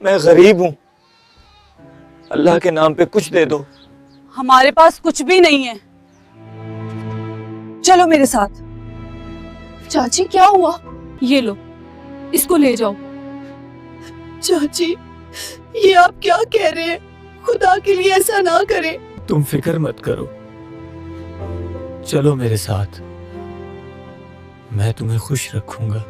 میں غریب ہوں، اللہ کے نام پہ کچھ دے دو۔ ہمارے پاس کچھ بھی نہیں ہے، چلو میرے ساتھ۔ چاچی کیا ہوا؟ یہ لو، اس کو لے جاؤ۔ چاچی یہ آپ کیا کہہ رہے ہیں؟ خدا کے لیے ایسا نہ کریں۔ تم فکر مت کرو، چلو میرے ساتھ، میں تمہیں خوش رکھوں گا۔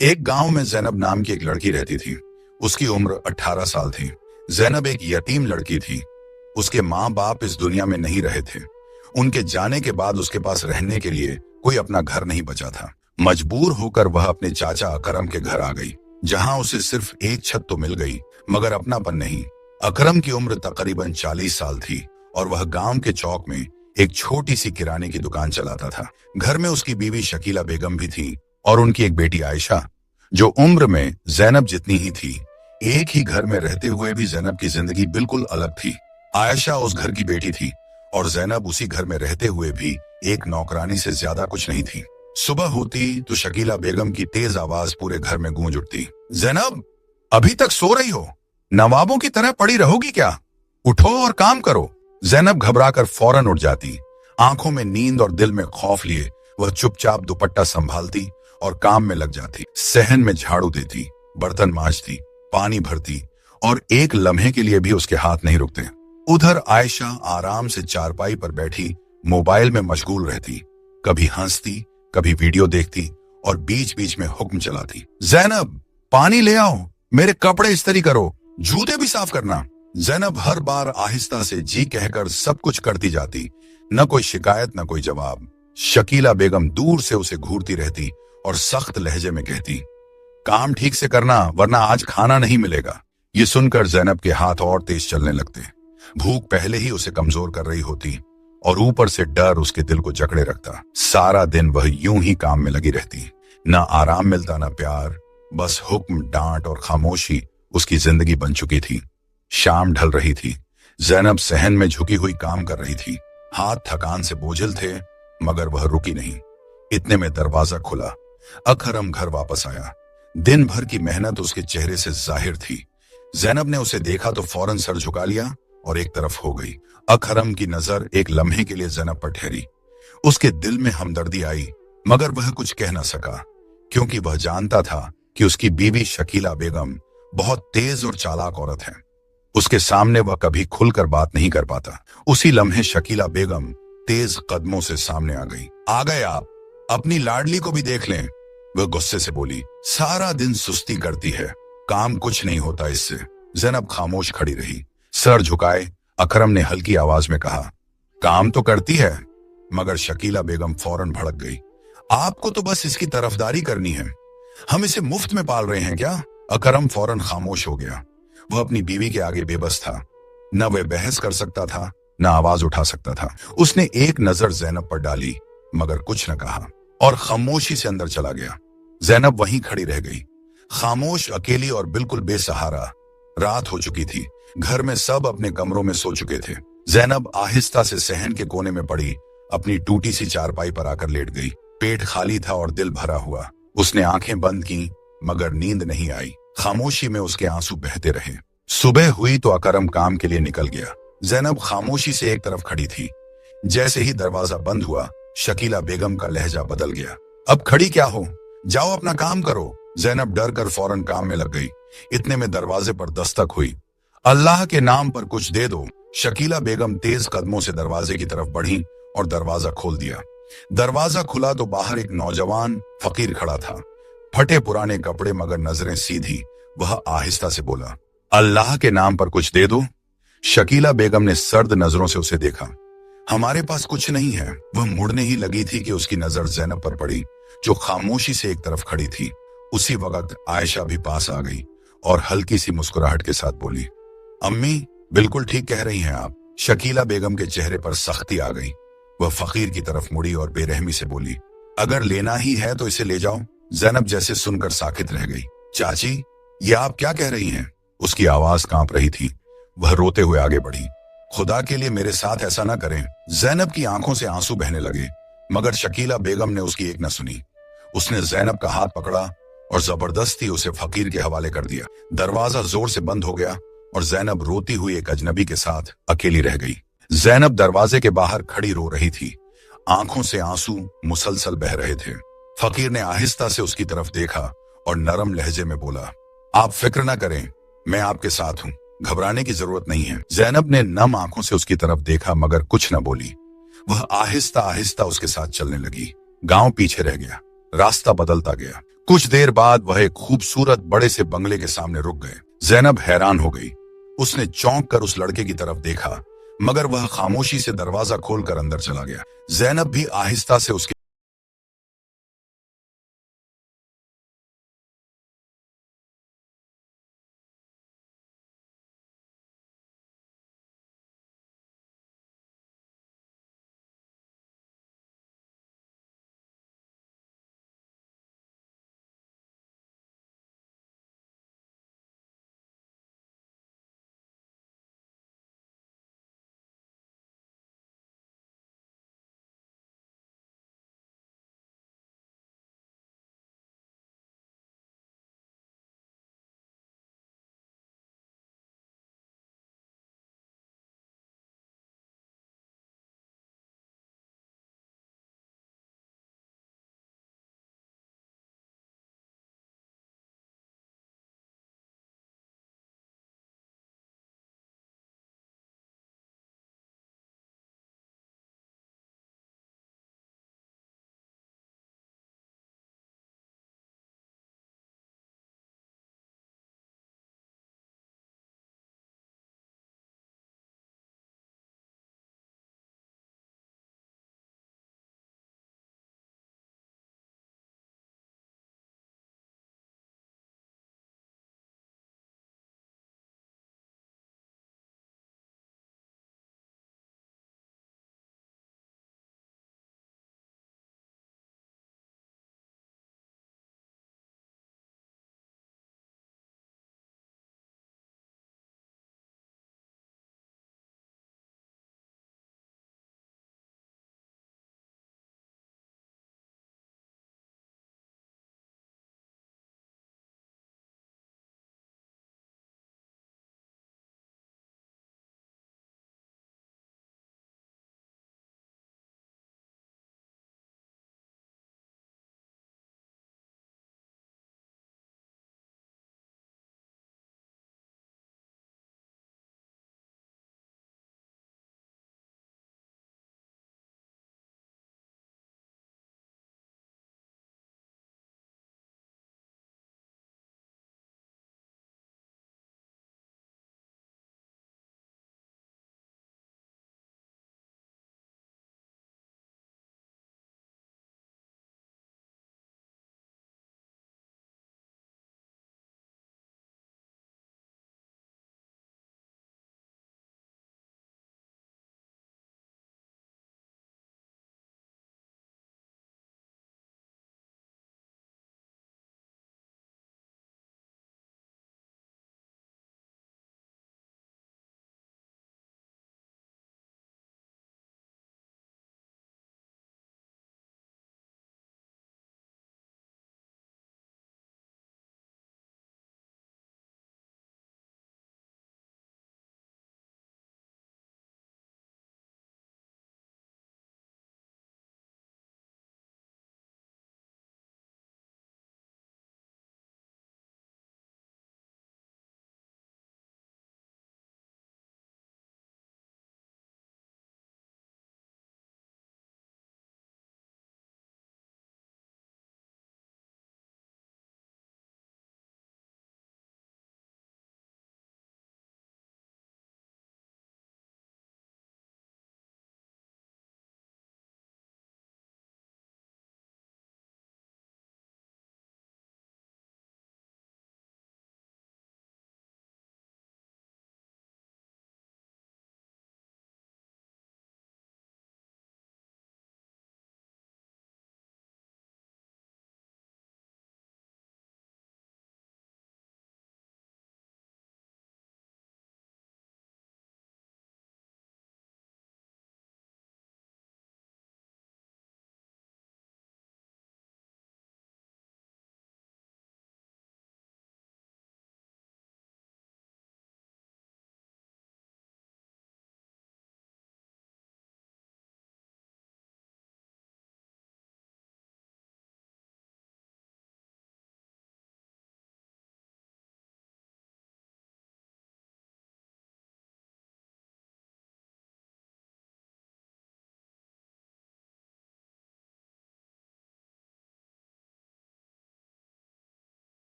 ایک گاؤں میں زینب نام کی ایک لڑکی رہتی تھی۔ اس کی عمر 18 سال تھی۔ زینب ایک یتیم لڑکی تھی۔ اس کے ماں باپ اس دنیا میں نہیں رہے تھے۔ ان کے جانے کے بعد اس کے پاس رہنے کے لیے کوئی اپنا گھر نہیں بچا تھا۔ مجبور ہو کر وہ اپنے چاچا اکرم کے گھر آ گئی، جہاں اسے صرف ایک چھت تو مل گئی مگر اپنا پن نہیں۔ اکرم کی عمر تقریباً 40 سال تھی اور وہ گاؤں کے چوک میں ایک چھوٹی سی کرانے کی دکان چلاتا تھا۔ گھر میں اس کی بیوی شکیلہ بیگم بھی تھی اور ان کی ایک بیٹی عائشہ، جو عمر میں زینب جتنی ہی تھی۔ ایک ہی گھر میں رہتے ہوئے بھی زینب کی زندگی بالکل الگ تھی۔ عائشہ اس گھر کی بیٹی تھی اور زینب اسی گھر میں رہتے ہوئے بھی ایک نوکرانی سے زیادہ کچھ نہیں تھی۔ صبح ہوتی تو شکیلہ بیگم کی تیز آواز پورے گھر میں گونج اٹھتی، زینب ابھی تک سو رہی ہو؟ نوابوں کی طرح پڑی رہو گی کیا؟ اٹھو اور کام کرو۔ زینب گھبرا کر فوراً اٹھ جاتی۔ آنکھوں میں نیند اور دل میں خوف لیے وہ چپ چاپ دوپٹہ سنبھالتی اور کام میں لگ جاتی۔ صحن میں جھاڑو دیتی، برتن مانجتی، پانی بھرتی اور ایک لمحے کے لیے بھی اس کے ہاتھ نہیں رکتے۔ ادھر عائشہ آرام سے چارپائی پر بیٹھی موبائل میں مشغول رہتی، کبھی ہنستی، کبھی ویڈیو دیکھتی اور بیچ بیچ میں حکم چلاتی، زینب پانی لے آؤ، میرے کپڑے استری کرو، جوتے بھی صاف کرنا۔ زینب ہر بار آہستہ سے جی کہہ کر سب کچھ کرتی جاتی، نہ کوئی شکایت نہ کوئی جواب۔ شکیلہ بیگم دور سے اسے گھورتی رہتی اور سخت لہجے میں کہتی، کام ٹھیک سے کرنا ورنہ آج کھانا نہیں ملے گا۔ یہ سن کر زینب کے ہاتھ اور تیز چلنے لگتے۔ بھوک پہلے ہی اسے کمزور کر رہی ہوتی اور اوپر سے ڈر اس کے دل کو جکڑے رکھتا۔ سارا دن وہ یوں ہی کام میں لگی رہتی، نہ آرام ملتا نہ پیار، بس حکم، ڈانٹ اور خاموشی اس کی زندگی بن چکی تھی۔ شام ڈھل رہی تھی، زینب صحن میں جھکی ہوئی کام کر رہی تھی۔ ہاتھ تھکان سے بوجھل تھے مگر وہ رکی نہیں۔ اتنے میں دروازہ کھلا، اکرم گھر واپس آیا۔ دن بھر کی محنت اس کے چہرے سے ظاہر تھی۔ زینب نے اسے دیکھا تو فوراً سر جھکا لیا اور ایک طرف ہو گئی۔ اکرم کی نظر ایک لمحے کے لیے زینب پر ٹھہری۔ اس کے دل میں ہمدردی آئی مگر وہ کچھ کہہ نہ سکا، کیونکہ وہ جانتا تھا کہ اس کی بیوی شکیلہ بیگم بہت تیز اور چالاک عورت ہے۔ اس کے سامنے وہ کبھی کھل کر بات نہیں کر پاتا۔ اسی لمحے شکیلہ بیگم تیز قدموں سے سامنے آ گئی۔ آ گئے آپ، اپنی لاڈلی کو بھی دیکھ لیں، وہ غصے سے بولی۔ سارا دن سستی کرتی ہے، کام کچھ نہیں ہوتا اس سے۔ زینب خاموش کھڑی رہی، سر جھکائے۔ اکرم نے ہلکی آواز میں کہا، کام تو کرتی ہے، مگر شکیلہ بیگم فوراً بھڑک گئی۔ آپ کو تو بس اس کی طرفداری کرنی ہے، ہم اسے مفت میں پال رہے ہیں کیا؟ اکرم فوراً خاموش ہو گیا۔ وہ اپنی بیوی کے آگے بے بس تھا، نہ وہ بحث کر سکتا تھا نہ آواز اٹھا سکتا تھا۔ اس نے ایک نظر زینب پر ڈالی مگر کچھ نہ کہا اور خاموشی سے اندر چلا گیا۔ زینب وہیں کھڑی رہ گئی، خاموش، اکیلی اور بالکل بے سہارا۔ رات ہو چکی تھی، گھر میں سب اپنے کمروں میں سو چکے تھے۔ زینب آہستہ سے صحن کے کونے میں پڑی اپنی ٹوٹی سی چارپائی پر آ کر لیٹ گئی۔ پیٹ خالی تھا اور دل بھرا ہوا۔ اس نے آنکھیں بند کی مگر نیند نہیں آئی۔ خاموشی میں اس کے آنسو بہتے رہے۔ صبح ہوئی تو اکرم کام کے لیے نکل گیا۔ زینب خاموشی سے ایک طرف کھڑی تھی۔ جیسے ہی دروازہ بند ہوا، شکیلہ بیگم کا لہجہ بدل گیا۔ اب کھڑی کیا ہو، جاؤ اپنا کام کرو۔ زینب ڈر کر فوراً کام میں لگ گئی۔ اتنے میں دروازے پر دستک ہوئی۔ اللہ کے نام پر کچھ دے دو۔ شکیلہ بیگم تیز قدموں سے دروازے کی طرف بڑھی اور دروازہ کھول دیا۔ دروازہ کھلا تو باہر ایک نوجوان فقیر کھڑا تھا، پھٹے پرانے کپڑے مگر نظریں سیدھی۔ وہ آہستہ سے بولا، اللہ کے نام پر کچھ دے دو۔ شکیلہ بیگم نے سرد نظروں سے اسے دیکھا۔ ہمارے پاس کچھ نہیں ہے۔ وہ مڑنے ہی لگی تھی کہ اس کی نظر زینب پر پڑی، جو خاموشی سے ایک طرف کھڑی تھی۔ اسی وقت عائشہ بھی پاس آ گئی اور ہلکی سی مسکراہٹ کے ساتھ بولی، امی بالکل ٹھیک کہہ رہی ہیں آپ۔ شکیلہ بیگم کے چہرے پر سختی آ گئی۔ وہ فقیر کی طرف مڑی اور بے رحمی سے بولی، اگر لینا ہی ہے تو اسے لے جاؤ۔ زینب جیسے سن کر ساکت رہ گئی۔ چاچی یہ آپ کیا کہہ رہی ہیں؟ اس کی آواز کانپ رہی تھی۔ وہ روتے ہوئے آگے بڑھی، خدا کے لیے میرے ساتھ ایسا نہ کریں۔ زینب کی آنکھوں سے آنسو بہنے لگے مگر شکیلہ بیگم نے اس کی ایک نہ سنی۔ اس نے زینب کا ہاتھ پکڑا और जबरदस्ती उसे फकीर के हवाले कर दिया। दरवाजा जोर से बंद हो गया और जैनब रोती हुई एक अजनबी के साथ अकेली रह गई। जैनब दरवाजे के बाहर खड़ी रो रही थी, आंखों से आंसू मुसलसल बह रहे थे। फकीर ने आहिस्ता से उसकी तरफ देखा और नरम लहजे में बोला, आप फिक्र ना करें, मैं आपके साथ हूं, घबराने की जरूरत नहीं है। जैनब ने नम आंखों से उसकी तरफ देखा मगर कुछ न बोली। वह आहिस्ता आहिस्ता उसके साथ चलने लगी। गांव पीछे रह गया, रास्ता बदलता गया। कुछ देर बाद वह एक खूबसूरत बड़े से बंगले के सामने रुक गए। जैनब हैरान हो गई। उसने चौंक कर उस लड़के की तरफ देखा मगर वह खामोशी से दरवाजा खोलकर अंदर चला गया। जैनब भी आहिस्ता से उसके